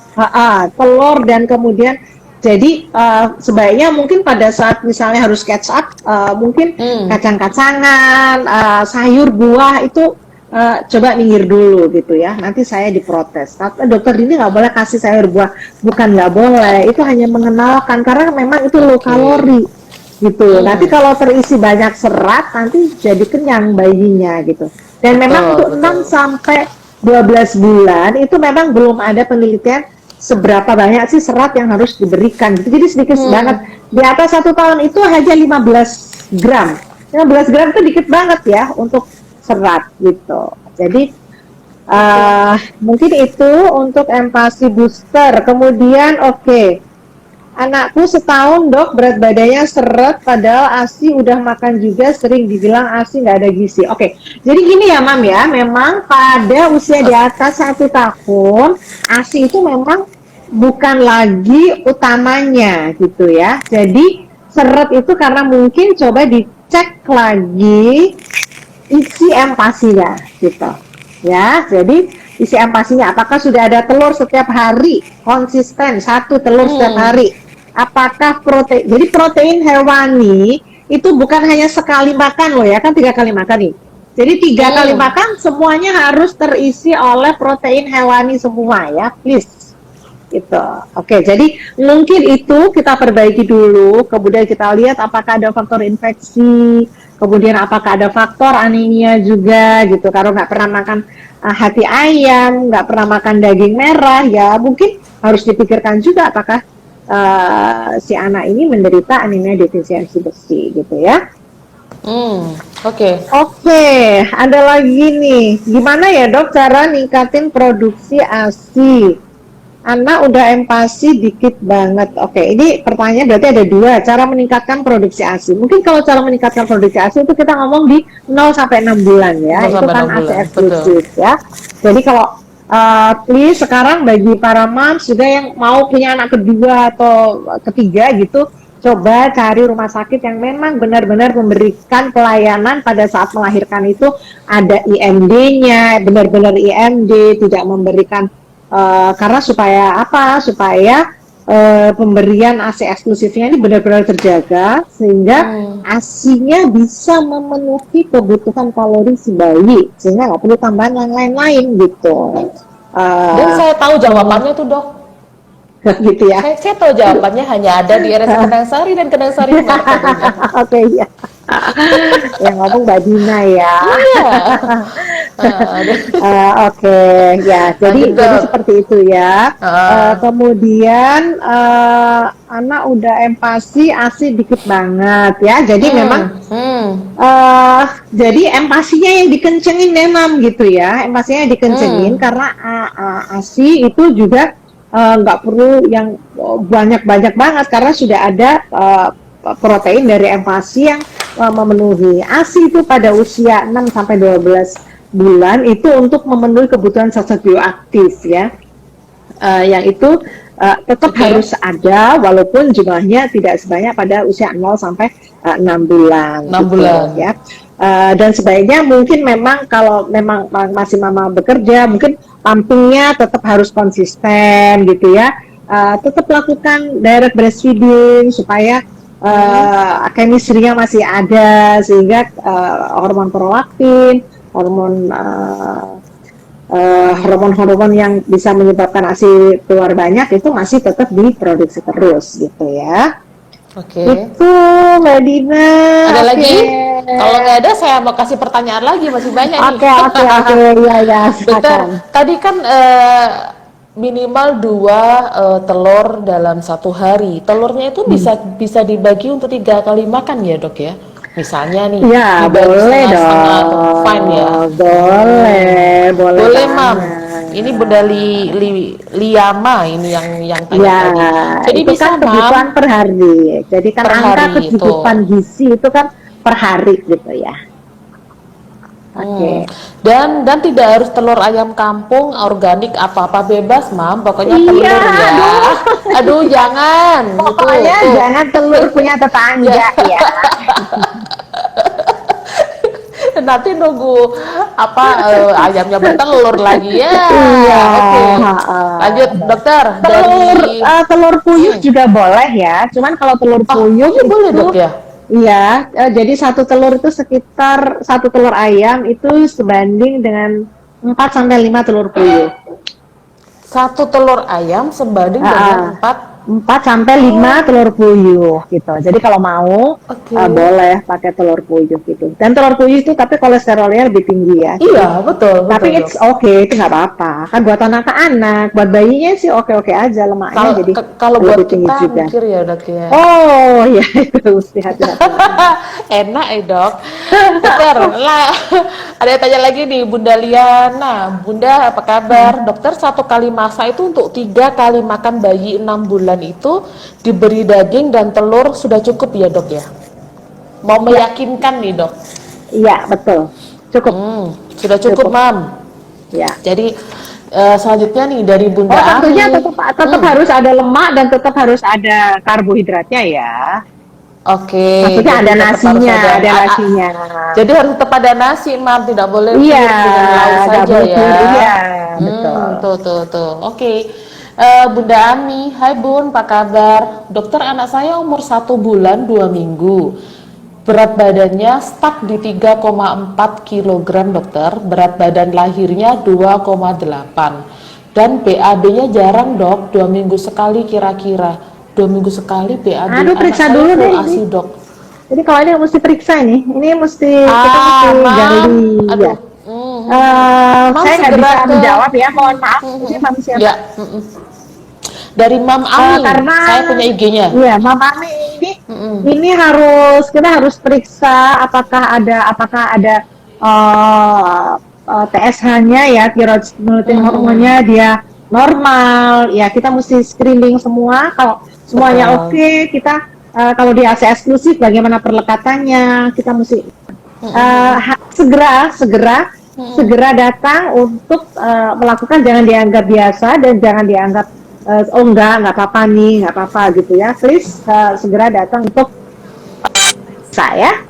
telur, dan kemudian jadi sebaiknya mungkin pada saat misalnya harus catch up, mungkin kacang-kacangan, sayur, buah itu coba minggir dulu gitu ya, nanti saya diprotes. Dokter ini nggak boleh kasih sayur buah, bukan nggak boleh, itu hanya mengenalkan karena memang itu low kalori gitu. Nanti kalau terisi banyak serat nanti jadi kenyang bayinya gitu. Dan memang untuk 6 sampai 12 bulan itu memang belum ada penelitian seberapa banyak sih serat yang harus diberikan gitu. Jadi sedikit banget. Di atas 1 tahun itu hanya 15 gram. 15 gram itu dikit banget ya untuk serat gitu. Jadi mungkin itu untuk empasi booster. Kemudian anakku setahun dok, berat badannya seret padahal ASI udah makan juga, sering dibilang ASI nggak ada gizi. Jadi gini ya mam ya, memang pada usia di atas 1 tahun ASI itu memang bukan lagi utamanya gitu ya. Jadi seret itu karena mungkin coba dicek lagi isi empasinya gitu ya. Jadi isi empasinya apakah sudah ada telur setiap hari konsisten 1 telur setiap hari, apakah protein. Jadi protein hewani itu bukan hanya sekali makan loh ya, kan 3 kali makan nih. Jadi 3 kali makan semuanya harus terisi oleh protein hewani semua ya, please gitu. Jadi mungkin itu kita perbaiki dulu, kemudian kita lihat apakah ada faktor infeksi kemudian apakah ada faktor anemia juga gitu, kalau nggak pernah makan hati ayam, nggak pernah makan daging merah, ya mungkin harus dipikirkan juga apakah si anak ini menderita anemia defisiensi besi gitu ya. Oke. Oke, ada lagi nih. Gimana ya dok cara ningkatin produksi ASI? Anak udah empasi dikit banget. Oke, ini pertanyaan berarti ada dua. Cara meningkatkan produksi ASI. Mungkin kalau cara meningkatkan produksi ASI itu kita ngomong di 0 sampai 6 bulan ya. 0 Itu sampai kan 6 ASI bulan, eksklusif ya. Jadi kalau please sekarang bagi para moms juga yang mau punya anak kedua atau ketiga gitu, coba cari rumah sakit yang memang benar-benar memberikan pelayanan pada saat melahirkan itu ada IMD-nya, benar-benar IMD, tidak memberikan karena supaya apa? Supaya pemberian ASI eksklusifnya ini benar-benar terjaga sehingga ASInya bisa memenuhi kebutuhan kalori si bayi sehingga nggak perlu tambahan yang lain-lain gitu. Dan saya tahu jawabannya tuh dok. Gitu ya. Saya tahu jawabannya hanya ada di RSC Kendang Sari dan Kendang Sari Martabunya. Oke ya. Yang ngomong Mbak Dina ya. Iya. Oke, ya. Jadi seperti itu ya. Kemudian anak udah empasi, ASI dikit banget ya. Jadi memang jadi empasinya yang dikencengin memang gitu ya. Empasinya dikencengin karena ASI itu juga nggak perlu yang banyak-banyak banget karena sudah ada protein dari empasi yang memenuhi. ASI itu pada usia 6 sampai 12 bulan itu untuk memenuhi kebutuhan zat-zat bioaktif ya. Yang itu tetap harus ada walaupun jumlahnya tidak sebanyak pada usia 0 sampai 6 bulan. 6 bulan ya. Dan sebaiknya mungkin memang kalau memang masih mama bekerja mungkin pumpingnya tetap harus konsisten gitu ya, tetap lakukan direct breastfeeding supaya chemistry-nya masih ada sehingga hormon prolaktin, hormon-hormon yang bisa menyebabkan ASI keluar banyak itu masih tetap diproduksi terus gitu ya. Oke. Itu Mbak Dina. Ada lagi? Kalau nggak ada, saya mau kasih pertanyaan lagi, masih banyak nih. Oke, ya. Bentar, tadi kan minimal 2 telur dalam 1 hari. Telurnya itu bisa dibagi untuk 3 kali makan ya dok ya? Misalnya nih, ya boleh dong. Fine ya. Boleh mam. Ini Bunda Liama ini yang tanya tadi. Jadi itu bisa kan kebutuhan per hari. Jadi kan angka kecukupan gizi itu kan per hari gitu ya. Oke. Dan tidak harus telur ayam kampung, organik apa-apa bebas, Mam. Pokoknya telur ya. Aduh, jangan. Pokoknya jangan telur punya tetangga ya. Nanti nunggu ayamnya bertelur lagi ya. Iya. Oke. Lanjut dokter. Telur puyuh juga boleh ya. Cuman kalau telur puyuh itu boleh dok ya. Iya, jadi 1 telur itu sekitar 1 telur ayam itu sebanding dengan 4 sampai 5 telur puyuh. 1 telur ayam sebanding dengan 4 sampai 5 telur puyuh gitu. Jadi kalau mau boleh pakai telur puyuh gitu. Dan telur puyuh itu tapi kolesterolnya lebih tinggi ya. Iya, betul. Tapi it's okay, itu nggak apa-apa. Kan buat anak-anak, buat bayinya sih oke-oke aja lemaknya jadi kalau buat tinggi kita juga. mikir ya dok ya. Oh ya itu mesti hati-hati. Enak dok. Dokter, ada yang tanya lagi nih Bunda Liana. Bunda apa kabar? Dokter 1 kali masak itu untuk 3 kali makan bayi 6 bulan itu diberi daging dan telur sudah cukup ya dok ya? Mau meyakinkan nih dok? Iya betul, cukup. Sudah cukup mam. Ya. Jadi selanjutnya nih dari Bunda tentunya tetap harus ada lemak dan tetap harus ada karbohidratnya ya. Oke. Maksudnya ada nasinya, ada nasinya. Jadi harus tetap ada nasi, mam, tidak boleh dengan lauk saja ya. Iya, betul. Tuh. Oke. Bunda Ami, hai Bun, apa kabar? Dokter, anak saya umur 1 bulan 2 minggu. Berat badannya stuck di 3,4 kg dokter. Berat badan lahirnya 2,8. Dan BAB-nya jarang dok, 2 minggu sekali kira-kira. 2 minggu sekali BAB. Aduh, periksa dulu deh ASI dok. Jadi kalau ini mesti periksa ini mesti kita mesti gali ya. Aduh. Saya nggak bisa segera menjawab ya, mohon maaf. Ini manusia. Ya. Dari Mam Ami, Karena saya punya IG-nya. Iya, Mam Ami ini kita harus periksa apakah ada TSH-nya ya, thyroid stimulating hormonnya dia normal. Ya, kita mesti screening semua. Kalau semuanya oke, kita kalau di AC eksklusif bagaimana perlekatannya, kita mesti segera datang untuk melakukan, jangan dianggap biasa dan jangan dianggap oh nggak apa-apa nih, nggak apa-apa gitu ya. Please segera datang untuk saya.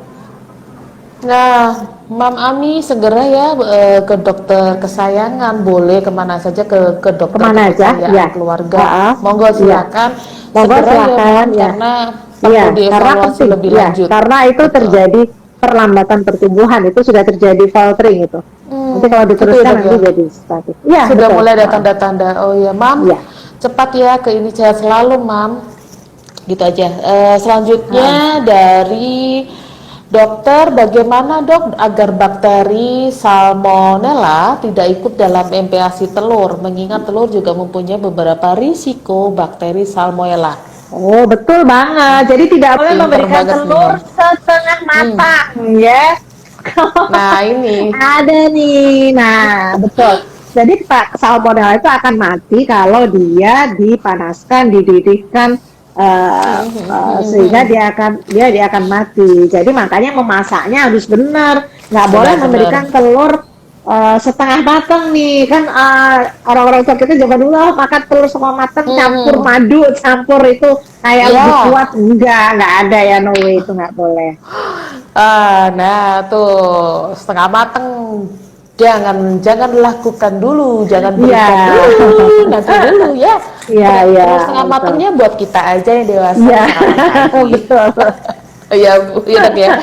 Nah, Mam Ami segera ya ke dokter kesayangan, boleh kemana saja ke dokter Kemana aja, kesayangan ya. keluarga. Monggo silakan. Monggo Segera silakan ya, ya. karena perlu Karena dievaluasi penting, lebih ya, lanjut. karena itu terjadi perlambatan pertumbuhan, itu sudah terjadi faltering itu. Nanti kalau diteruskan Gitu ya, nanti jadi status. Ya, sudah betul. mulai ada tanda-tanda. Oh ya, Mam. Ya. Cepat ya ke ini sehat selalu, Mam. Gitu aja. Selanjutnya dari dokter, bagaimana dok agar bakteri Salmonella tidak ikut dalam MPASI telur? Mengingat telur juga mempunyai beberapa risiko bakteri Salmonella. Oh, betul banget. Jadi tidak boleh memberikan telur setengah matang, ya. Nah, ini Ada nih. Nah, betul. Jadi Salmonella itu akan mati kalau dia dipanaskan, dididihkan sehingga dia akan mati. Jadi makanya memasaknya harus benar. Nggak boleh memberikan telur setengah matang nih. Kan orang-orang tua kita zaman dulu makan telur setengah matang campur madu, campur itu kayak lebih kuat. Nggak ada ya, no way, itu nggak boleh. Nah tuh setengah matang jangan lakukan dulu, jangan berikan dulu, nanti dulu ya. Terus setengah matangnya buat kita aja yang dewasa. Betul. Iya Bu, ya dok ya.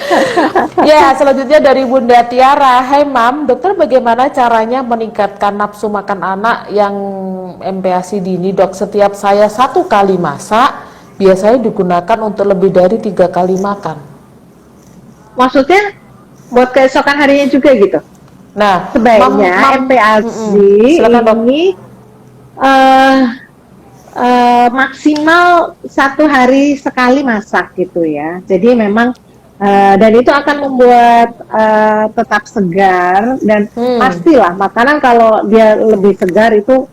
Ya, selanjutnya dari Bunda Tiara. Hai Mam, dokter bagaimana caranya meningkatkan nafsu makan anak yang MPASI dini dok? Setiap saya 1 kali masak, biasanya digunakan untuk lebih dari 3 kali makan. Maksudnya buat keesokan harinya juga gitu? Nah, sebaiknya MPASI ini maksimal 1 hari sekali masak gitu ya. Jadi memang dan itu akan membuat tetap segar dan pastilah makanan kalau dia lebih segar itu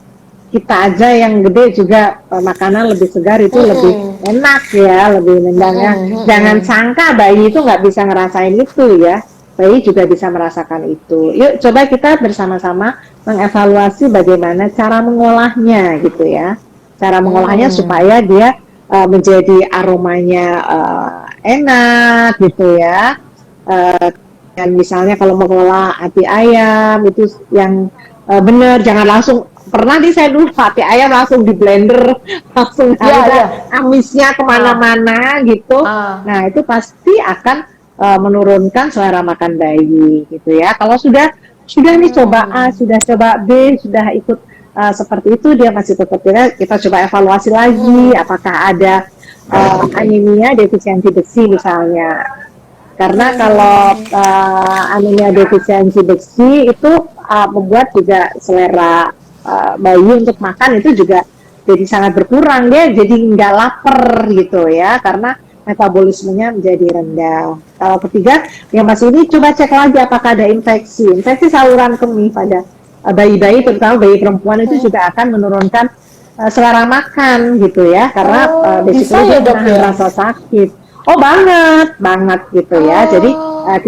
kita aja yang gede juga makanan lebih segar itu lebih enak ya, lebih nendangnya. Jangan sangka bayi itu nggak bisa ngerasain itu ya. Bayi juga bisa merasakan itu. Yuk coba kita bersama-sama mengevaluasi bagaimana cara mengolahnya gitu ya. Cara mengolahnya supaya dia menjadi aromanya enak gitu ya. Dan misalnya kalau mengolah hati ayam itu yang benar, jangan langsung. Pernah saya dulu hati ayam langsung di blender, langsung ada amisnya kemana-mana gitu. Nah itu pasti akan menurunkan selera makan bayi gitu ya. Kalau sudah nih coba A, sudah coba B, sudah ikut seperti itu, dia masih tetap kita coba evaluasi lagi apakah ada anemia defisiensi besi misalnya. Karena kalau anemia defisiensi besi itu membuat juga selera bayi untuk makan itu juga jadi sangat berkurang, dia jadi nggak lapar gitu ya, karena metabolismenya menjadi rendah. Kalau ketiga, yang masih ini coba cek lagi apakah ada infeksi saluran kemih pada bayi-bayi, terutama bayi perempuan itu juga akan menurunkan selera makan gitu ya, karena basically dia menahan rasa sakit. Oh banget gitu ya. Jadi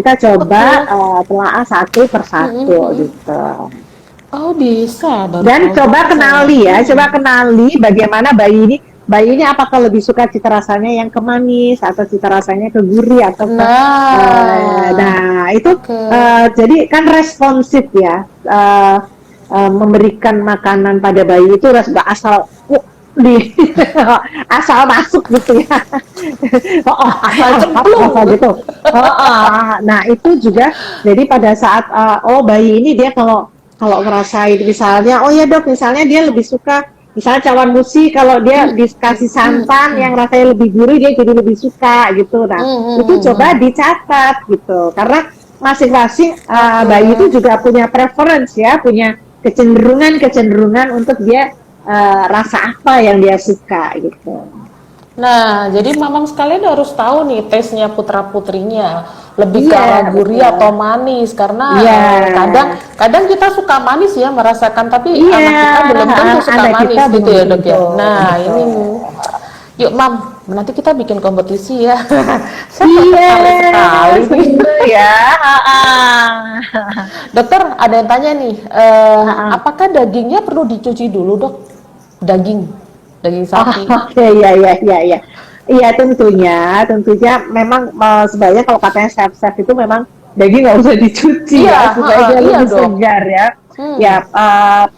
kita coba telaah satu persatu gitu. Oh bisa. Dan coba kenali bagaimana bayi ini apakah lebih suka cita rasanya yang ke manis atau cita rasanya ke gurih atau ke itu jadi kan responsif ya, memberikan makanan pada bayi itu asal asal masuk gitu ya. Asal gitu. Nah itu juga jadi pada saat bayi ini dia kalau ngerasain misalnya, oh ya dok, misalnya dia lebih suka Misalnya cawan musi kalau dia dikasih santan yang rasanya lebih gurih dia jadi lebih suka gitu. Nah, itu coba dicatat gitu. Karena masing-masing bayi itu juga punya preference ya, punya kecenderungan untuk dia rasa apa yang dia suka gitu. Nah, jadi mamam sekalian harus tahu nih tesnya putra-putrinya lebih ke Iya, arah gurih betul. atau manis karena Iya. kadang kita suka manis ya merasakan tapi Iya, anak kita belum tentu suka anak manis kita gitu belum ya dok ya. tentu. Nah Betul. ini yuk mam nanti kita bikin kompetisi ya. Saya Iya, tertarik sekali nih. seru ya. Dokter ada yang tanya nih, apakah dagingnya perlu dicuci dulu dok? Daging sapi. Oke, iya. Iya, tentunya memang sebaiknya kalau katanya chef itu memang daging nggak usah dicuci Iya, ya, supaya dia iya lebih dok. segar ya. Ya,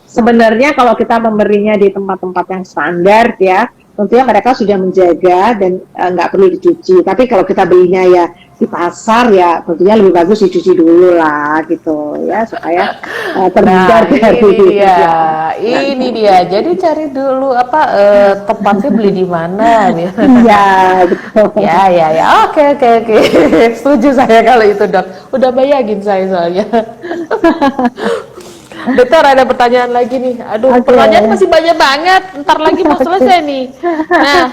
sebenarnya kalau kita memberinya di tempat-tempat yang standar ya, tentunya mereka sudah menjaga dan nggak perlu dicuci. Tapi kalau kita belinya ya di pasar ya, tentunya lebih bagus dicuci dulu lah gitu ya, supaya terhindar dari Ini dia. Jadi cari dulu apa tempatnya beli di mana ya. Iya, gitu. Ya. Oke. Setuju saya kalau itu dok. Udah bayangin saya soalnya. Dokter ada pertanyaan lagi nih. Aduh, Oke. pertanyaan masih banyak banget. Ntar lagi mau selesai nih. Nah,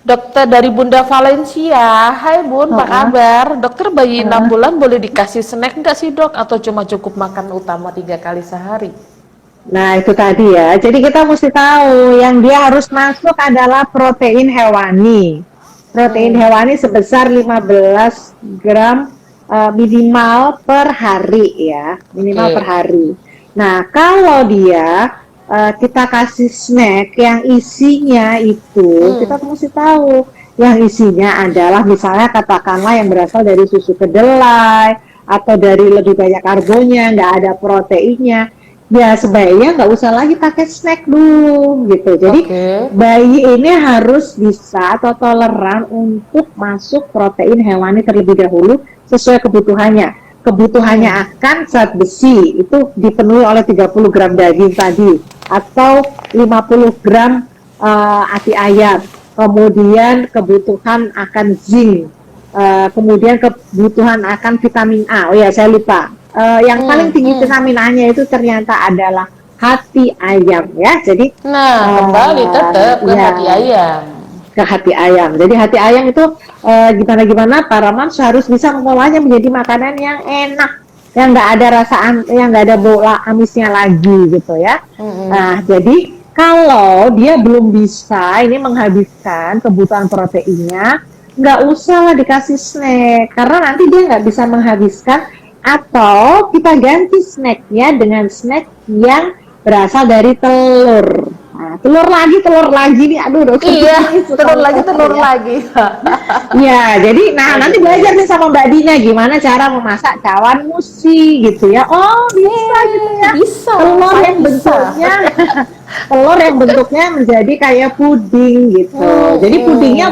dokter dari Bunda Valencia. Hai Bun, apa kabar? Dokter bayi 6 bulan boleh dikasih snack nggak sih dok? Atau cuma cukup makan utama 3 kali sehari? Nah, itu tadi ya. Jadi kita mesti tahu yang dia harus masuk adalah protein hewani. Protein hewani sebesar 15 gram minimal per hari ya. Minimal per hari. Nah, kalau dia kita kasih snack yang isinya itu, kita mesti tahu yang isinya adalah misalnya katakanlah yang berasal dari susu kedelai atau dari lebih banyak karbonya, nggak ada proteinnya. Ya sebaiknya nggak usah lagi pakai snack dulu gitu. Jadi bayi ini harus bisa atau toleran untuk masuk protein hewani terlebih dahulu sesuai kebutuhannya. Kebutuhannya akan zat besi itu dipenuhi oleh 30 gram daging tadi atau 50 gram ati ayam. Kemudian kebutuhan akan zinc. Kemudian kebutuhan akan vitamin A. Oh ya saya lupa. Yang paling tinggi vitamin A-nya itu ternyata adalah hati ayam ya. Jadi kembali tetap ke hati ayam. Ke hati ayam. Jadi hati ayam itu gimana para moms harus bisa mengolahnya menjadi makanan yang enak, yang nggak ada yang nggak ada bau amisnya lagi gitu ya. Nah jadi kalau dia belum bisa ini menghabiskan kebutuhan proteinnya, nggak usah lah dikasih snack karena nanti dia nggak bisa menghabiskan. Atau kita ganti snacknya dengan snack yang berasal dari telur. Nah, telur lagi nih, aduh dokter. Iya, telur lagi. Ya, jadi nanti belajar nih sama Mbak Dina gimana cara memasak cawan musi gitu ya. Oh bisa gitu ya. Bisa. Telur yang bentuknya menjadi kayak puding gitu. Jadi pudingnya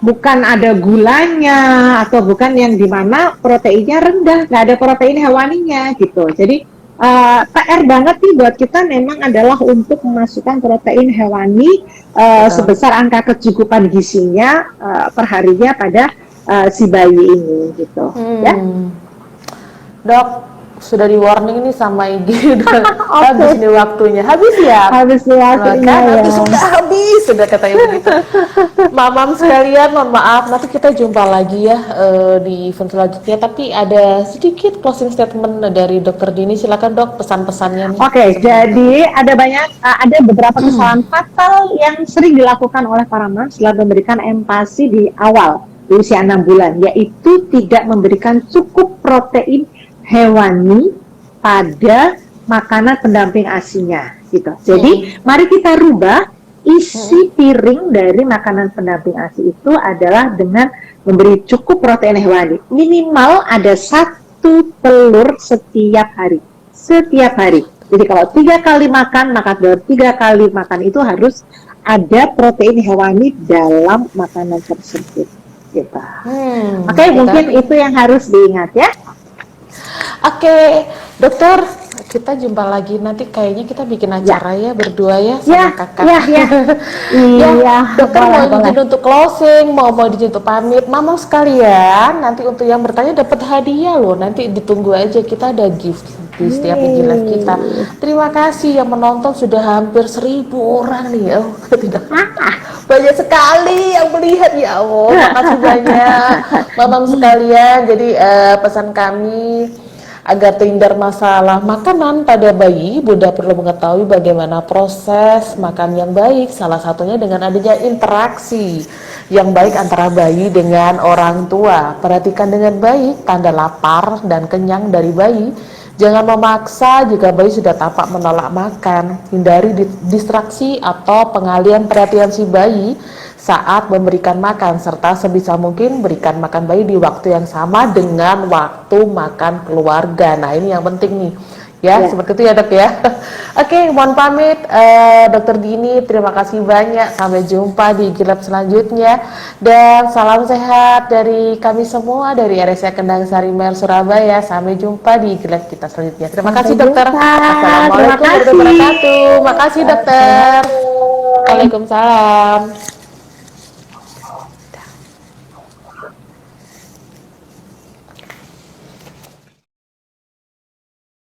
bukan ada gulanya atau bukan yang dimana proteinnya rendah, nggak ada protein hewaninya gitu. Jadi PR banget nih buat kita memang adalah untuk memasukkan protein hewani sebesar angka kecukupan gizinya per harinya pada si bayi ini gitu. Ya. Dok, sudah di warning nih sama IG habis nih waktunya. Habis ya? Habis nih waktunya ya. Sudah katanya begitu. Mamam sekalian, mohon maaf, nanti kita jumpa lagi ya di event selanjutnya. Tapi ada sedikit closing statement dari Dokter Dini. Silakan dok, pesan-pesannya nih. Oke, jadi ada beberapa kesalahan fatal yang sering dilakukan oleh para moms setelah memberikan empasi di awal di usia 6 bulan, yaitu tidak memberikan cukup protein hewani pada makanan pendamping ASI-nya gitu. Jadi mari kita rubah isi piring dari makanan pendamping ASI itu adalah dengan memberi cukup protein hewani. Minimal ada 1 telur setiap hari. Jadi kalau 3 kali makan, maka dalam 3 kali makan itu harus ada protein hewani dalam makanan tersebut gitu. Oke, mungkin itu yang harus diingat ya. Oke, dokter, kita jumpa lagi nanti, kayaknya kita bikin acara ya berdua ya Ya, sama kakak. ya. Ya, Iya, dokter boleh, mau boleh. izin untuk closing, mau izin untuk pamit. Mama sekalian, nanti untuk yang bertanya dapat hadiah loh. Nanti ditunggu aja, kita ada gift di setiap IG live kita. Terima kasih yang menonton, sudah hampir 1.000 orang nih. Oh, tidak. Banyak sekali yang melihat, ya Allah. Makasih banyak, mamam sekalian. Jadi pesan kami agar terhindar masalah makanan pada bayi, Bunda perlu mengetahui bagaimana proses makan yang baik. Salah satunya dengan adanya interaksi yang baik antara bayi dengan orang tua. Perhatikan dengan baik tanda lapar dan kenyang dari bayi. Jangan memaksa jika bayi sudah tampak menolak makan. Hindari distraksi atau pengalian perhatian si bayi saat memberikan makan, serta sebisa mungkin berikan makan bayi di waktu yang sama dengan waktu makan keluarga. Nah, ini yang penting nih ya, seperti itu ya dok ya. Oke, mohon pamit dokter Dini, terima kasih banyak, sampai jumpa di Gilab selanjutnya, dan salam sehat dari kami semua dari RSA Kendang Sari Mer Surabaya. Sampai jumpa di Gilab kita selanjutnya. Terima kasih dokter. Assalamualaikum warahmatullahi wabarakatuh. Makasih dokter. Waalaikumsalam.